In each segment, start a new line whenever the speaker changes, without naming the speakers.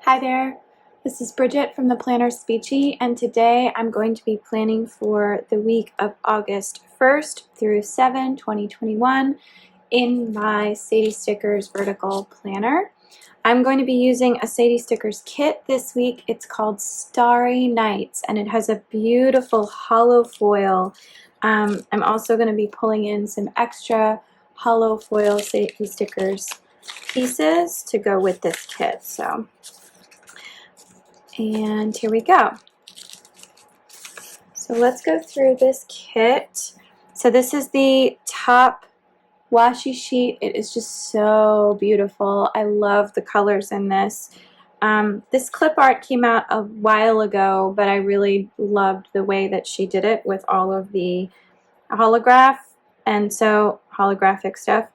Hi there, this is Bridget from the PlannerSpeechie, and today I'm going to be planning for the week of August 1st through 7, 2021 in my Sadie Stickers vertical planner. I'm going to be using a Sadie Stickers kit this week. It's called Starry Nights, and it has a beautiful hollow foil. I'm also going to be pulling in some extra hollow foil Sadie Stickers pieces to go with this kit. And here we go. So let's go through this kit. So this is the top washi sheet. It is just so beautiful. I love the colors in this. This clip art came out a while ago, but I really loved the way that she did it with all of the holographic stuff.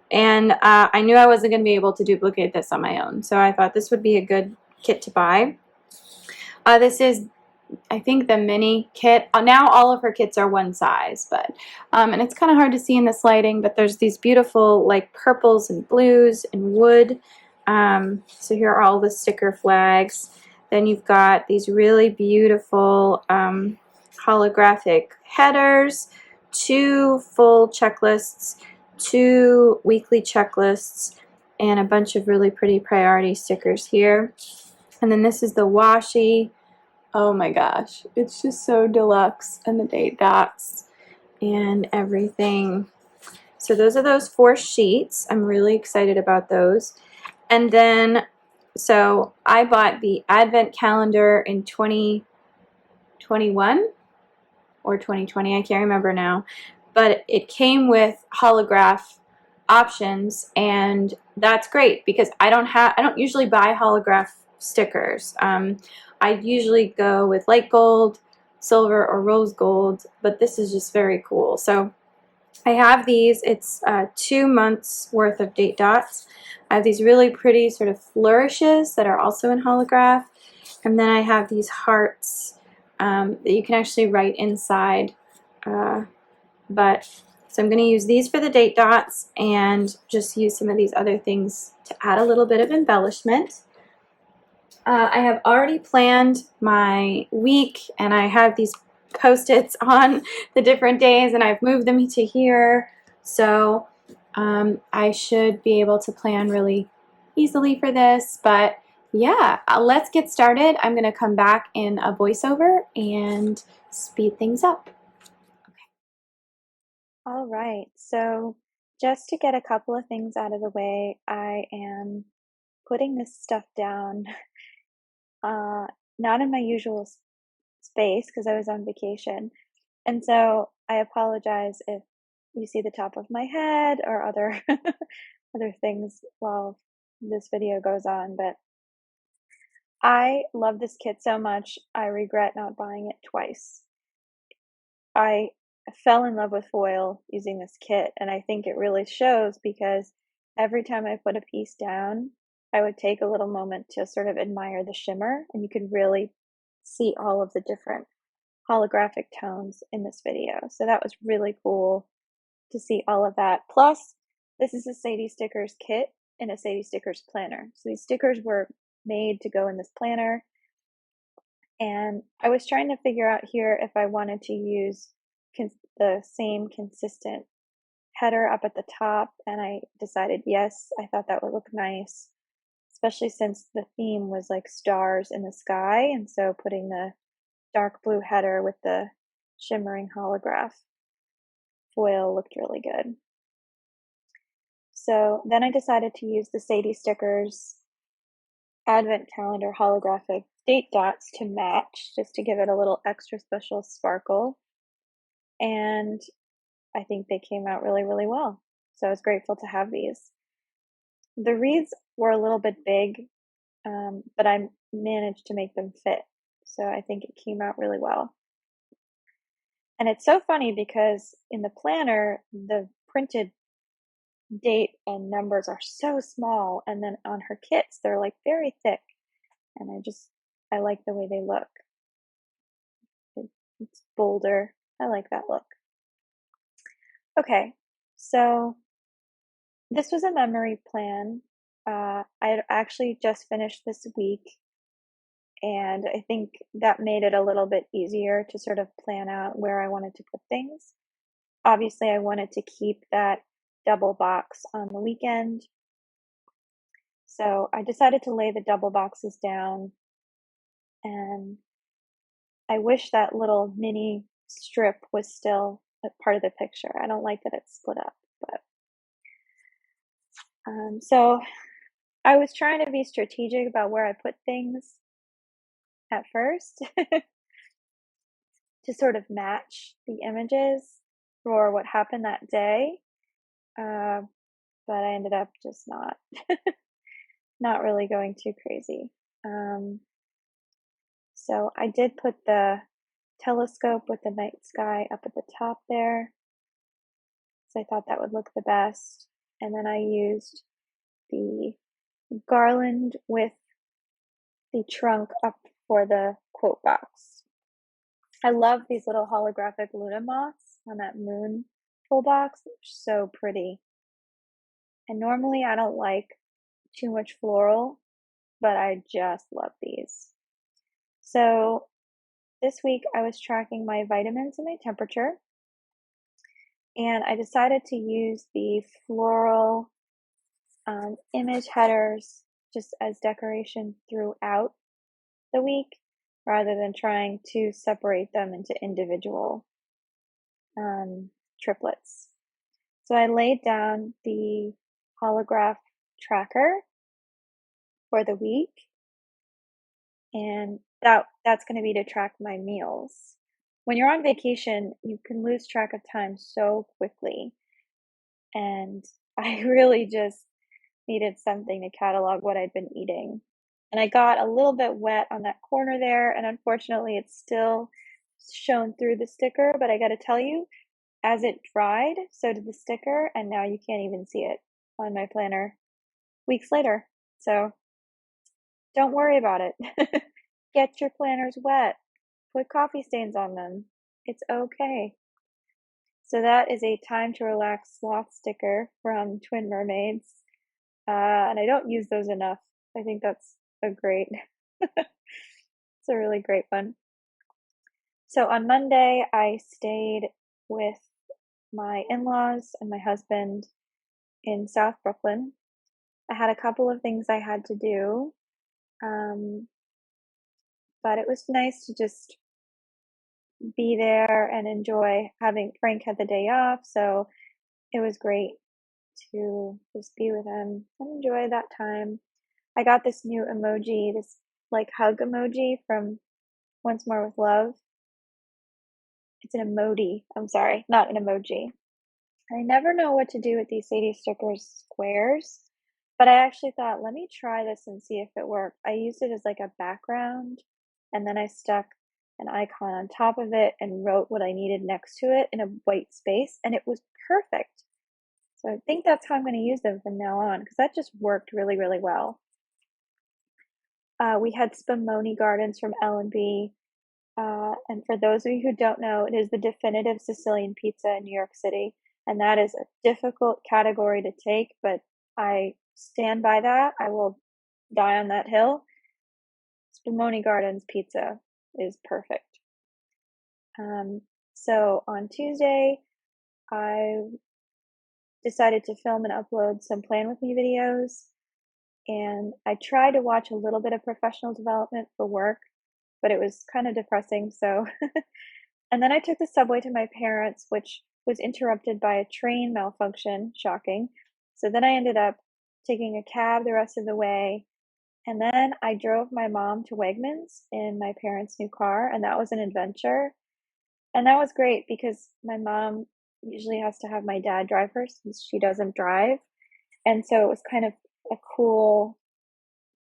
And I knew I wasn't going to be able to duplicate this on my own, so I thought this would be a good kit to buy. This is, I think, the mini kit. Now all of her kits are one size, and it's kind of hard to see in this lighting, but there's these beautiful like purples and blues and wood. So here are all the sticker flags. Then you've got these really beautiful holographic headers, 2 full checklists, 2 weekly checklists, and a bunch of really pretty priority stickers here. And then this is the washi. Oh my gosh, it's just so deluxe, and the date dots and everything. So those are those 4 sheets. I'm really excited about those. And then, so I bought the advent calendar in 2021 or 2020, I can't remember now, but it came with holograph options, and that's great because I don't usually buy holograph stickers. I usually go with light gold, silver, or rose gold, but this is just very cool. So I have these. It's 2 months worth of date dots. I have these really pretty sort of flourishes that are also in holograph, and then I have these hearts that you can actually write inside. So I'm going to use these for the date dots and just use some of these other things to add a little bit of embellishment. I have already planned my week, and I have these Post-its on the different days, and I've moved them to here. So I should be able to plan really easily for this. But yeah, let's get started. I'm going to come back in a voiceover and speed things up.
All right, so just to get a couple of things out of the way, I am putting this stuff down, not in my usual space because I was on vacation. And so I apologize if you see the top of my head or other other things while this video goes on, but I love this kit so much, I regret not buying it twice. I fell in love with foil using this kit, and I think it really shows because every time I put a piece down, I would take a little moment to sort of admire the shimmer, and you could really see all of the different holographic tones in this video. So that was really cool to see all of that. Plus, this is a Sadie Stickers kit and a Sadie Stickers planner. So these stickers were made to go in this planner. And I was trying to figure out here if I wanted to use the same consistent header up at the top, and I decided yes, I thought that would look nice, especially since the theme was like stars in the sky, and so putting the dark blue header with the shimmering holograph foil looked really good. So then I decided to use the Sadie Stickers advent calendar holographic date dots to match, just to give it a little extra special sparkle. And I think they came out really, really well. So I was grateful to have these. The wreaths were a little bit big, but I managed to make them fit. So I think it came out really well. And it's so funny because in the planner, the printed date and numbers are so small, and then on her kits, they're like very thick. And I like the way they look. It's bolder. I like that look. Okay, so this was a memory plan I actually just finished this week, and I think that made it a little bit easier to sort of plan out where I wanted to put things. Obviously, I wanted to keep that double box on the weekend. So I decided to lay the double boxes down, and I wish that little mini strip was still a part of the picture. I don't like that it's split up, but so I was trying to be strategic about where I put things at first to sort of match the images for what happened that day. But I ended up just not really going too crazy. So I did put the telescope with the night sky up at the top there. So I thought that would look the best. And then I used the garland with the trunk up for the quote box. I love these little holographic Luna moths on that moon full box. They're so pretty. And normally I don't like too much floral, but I just love these. So this week I was tracking my vitamins and my temperature, and I decided to use the floral image headers just as decoration throughout the week rather than trying to separate them into individual triplets. So I laid down the holograph tracker for the week, and that's going to be to track my meals. When you're on vacation, you can lose track of time so quickly, and I really just needed something to catalog what I'd been eating. And I got a little bit wet on that corner there, and unfortunately it's still shown through the sticker, but I gotta tell you, as it dried, so did the sticker, and now you can't even see it on my planner weeks later. So don't worry about it. Get your planners wet. Put coffee stains on them. It's okay. So that is a Time to Relax sloth sticker from Twin Mermaids. And I don't use those enough. I think that's it's a really great one. So on Monday, I stayed with my in-laws and my husband in South Brooklyn. I had a couple of things I had to do, but it was nice to just be there and enjoy having Frank had the day off, so it was great to just be with him and enjoy that time. I got this new emoji, this like hug emoji from Once More with Love. It's an emoji. I'm sorry, not an emoji. I never know what to do with these Sadie Stickers squares, but I actually thought, let me try this and see if it worked. I used it as like a background, and then I stuck an icon on top of it and wrote what I needed next to it in a white space, and it was perfect. So I think that's how I'm going to use them from now on, because that just worked really, really well. We had Spumoni Gardens from L&B. And for those of you who don't know, it is the definitive Sicilian pizza in New York City. And that is a difficult category to take, but I stand by that. I will die on that hill. Spumoni Gardens pizza is perfect. So on Tuesday, I decided to film and upload some Plan With Me videos. And I tried to watch a little bit of professional development for work, but it was kind of depressing. So, and then I took the subway to my parents', which was interrupted by a train malfunction. Shocking. So then I ended up taking a cab the rest of the way. And then I drove my mom to Wegmans in my parents' new car, and that was an adventure. And that was great because my mom usually has to have my dad drive her since she doesn't drive. And so it was kind of a cool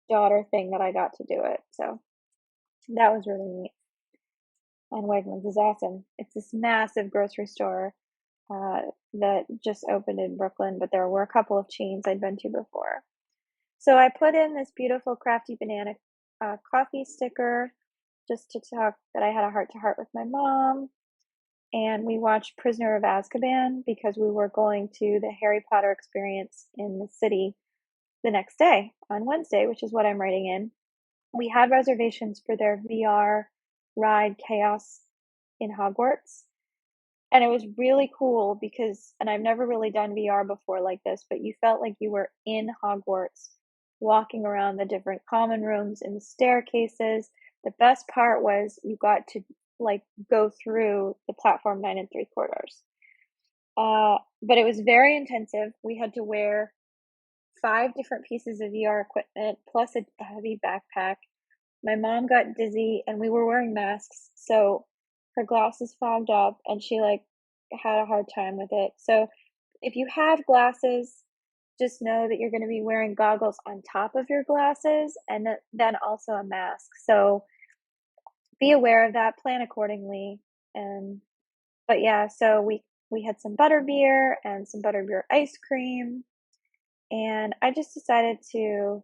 daughter thing that I got to do it. So that was really neat. And Wegmans is awesome. It's this massive grocery store that just opened in Brooklyn, but there were a couple of chains I'd been to before. So I put in this beautiful Crafty Banana coffee sticker just to talk that I had a heart-to-heart with my mom. And we watched Prisoner of Azkaban because we were going to the Harry Potter experience in the city the next day on Wednesday, which is what I'm writing in. We had reservations for their VR ride Chaos in Hogwarts. And it was really cool because, and I've never really done VR before like this, but you felt like you were in Hogwarts, walking around the different common rooms and the staircases. The best part was you got to like go through the platform 9 3/4. But it was very intensive. We had to wear 5 different pieces of VR equipment plus a heavy backpack. My mom got dizzy and we were wearing masks, so her glasses fogged up and she like had a hard time with it. So if you have glasses, just know that you're going to be wearing goggles on top of your glasses and then also a mask. So be aware of that, plan accordingly. But yeah, so we had some butterbeer and some butterbeer ice cream, and I just decided to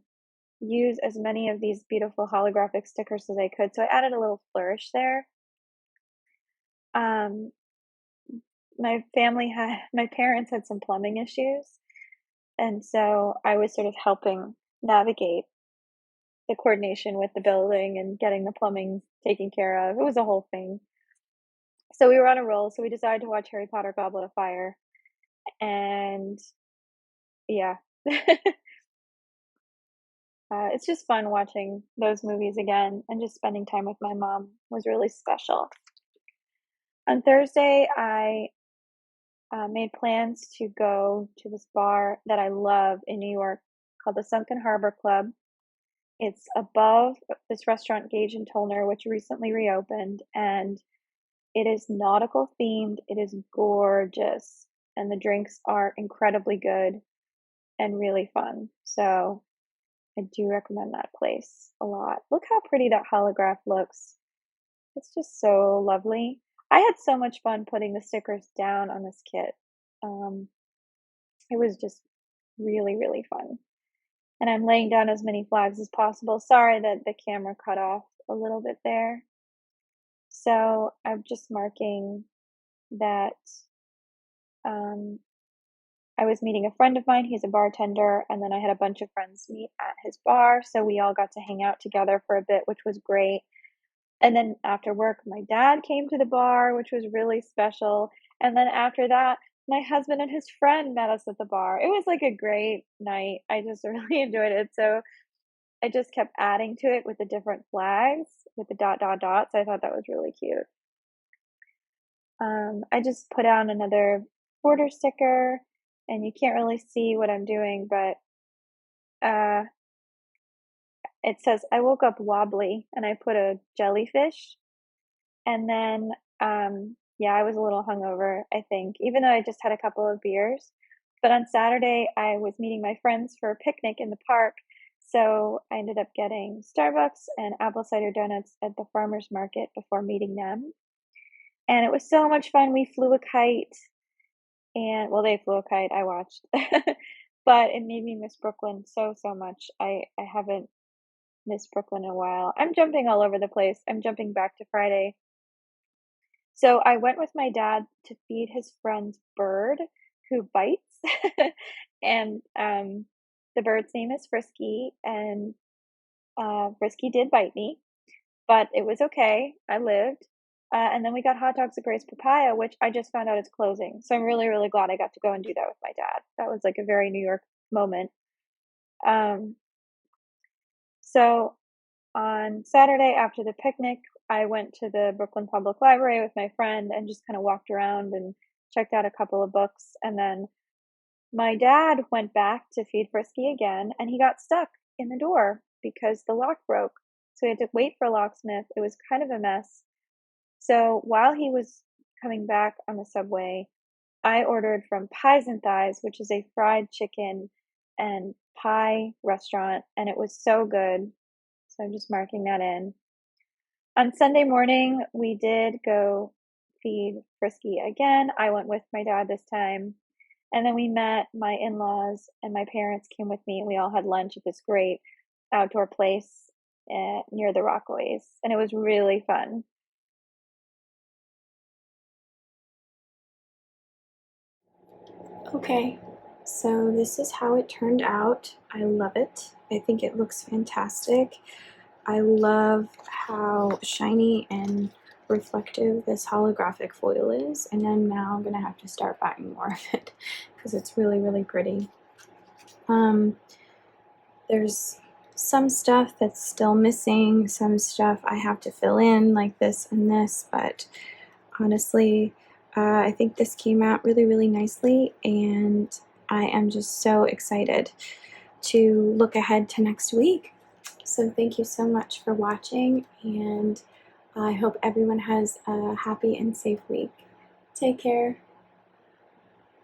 use as many of these beautiful holographic stickers as I could. So I added a little flourish there. Um, my parents had some plumbing issues, and so I was sort of helping navigate the coordination with the building and getting the plumbing taken care of. It was a whole thing. So we were on a roll, so we decided to watch Harry Potter Goblet of Fire, and yeah. It's just fun watching those movies again, and just spending time with my mom was really special. On Thursday, I made plans to go to this bar that I love in New York called the Sunken Harbor Club. It's above this restaurant, Gage and Tollner, which recently reopened, and it is nautical themed. It is gorgeous, and the drinks are incredibly good and really fun. So I do recommend that place a lot. Look how pretty that holograph looks. It's just so lovely. I had so much fun putting the stickers down on this kit. Um, it was just really, really fun. And I'm laying down as many flags as possible. Sorry that the camera cut off a little bit there. So I'm just marking that I was meeting a friend of mine. He's a bartender. And then I had a bunch of friends meet at his bar. So we all got to hang out together for a bit, which was great. And then after work, my dad came to the bar, which was really special. And then after that, my husband and his friend met us at the bar. It was like a great night. I just really enjoyed it. So I just kept adding to it with the different flags with the dot, dot, dots. I thought that was really cute. I just put on another border sticker, and you can't really see what I'm doing, but it says, I woke up wobbly, and I put a jellyfish. And then, yeah, I was a little hungover, I think, even though I just had a couple of beers. But on Saturday, I was meeting my friends for a picnic in the park. So I ended up getting Starbucks and apple cider donuts at the farmer's market before meeting them. And it was so much fun. We flew a kite, and well, they flew a kite, I watched. But it made me miss Brooklyn so, so much. I haven't missed Brooklyn in a while. I'm jumping all over the place. I'm jumping back to Friday. So I went with my dad to feed his friend's bird who bites. And the bird's name is Frisky, and Frisky did bite me, but it was okay. I lived. And then we got hot dogs at Grace Papaya, which I just found out is closing. So I'm really, really glad I got to go and do that with my dad. That was like a very New York moment. Um, so on Saturday after the picnic, I went to the Brooklyn Public Library with my friend and just kind of walked around and checked out a couple of books. And then my dad went back to feed Frisky again, and he got stuck in the door because the lock broke. So he had to wait for a locksmith. It was kind of a mess. So while he was coming back on the subway, I ordered from Pies and Thighs, which is a fried chicken and pie restaurant, and it was so good. So I'm just marking that in. On Sunday morning, we did go feed Frisky again. I went with my dad this time. And then we met my in-laws, and my parents came with me, and we all had lunch at this great outdoor place near the Rockaways. And it was really fun.
Okay. So this is how it turned out. I love it. I think it looks fantastic. I love how shiny and reflective this holographic foil is, and then now I'm gonna have to start buying more of it because it's really, really pretty. There's some stuff that's still missing, some stuff I have to fill in like this and this, but honestly, I think this came out really, really nicely, and I am just so excited to look ahead to next week. So thank you so much for watching, and I hope everyone has a happy and safe week. Take care.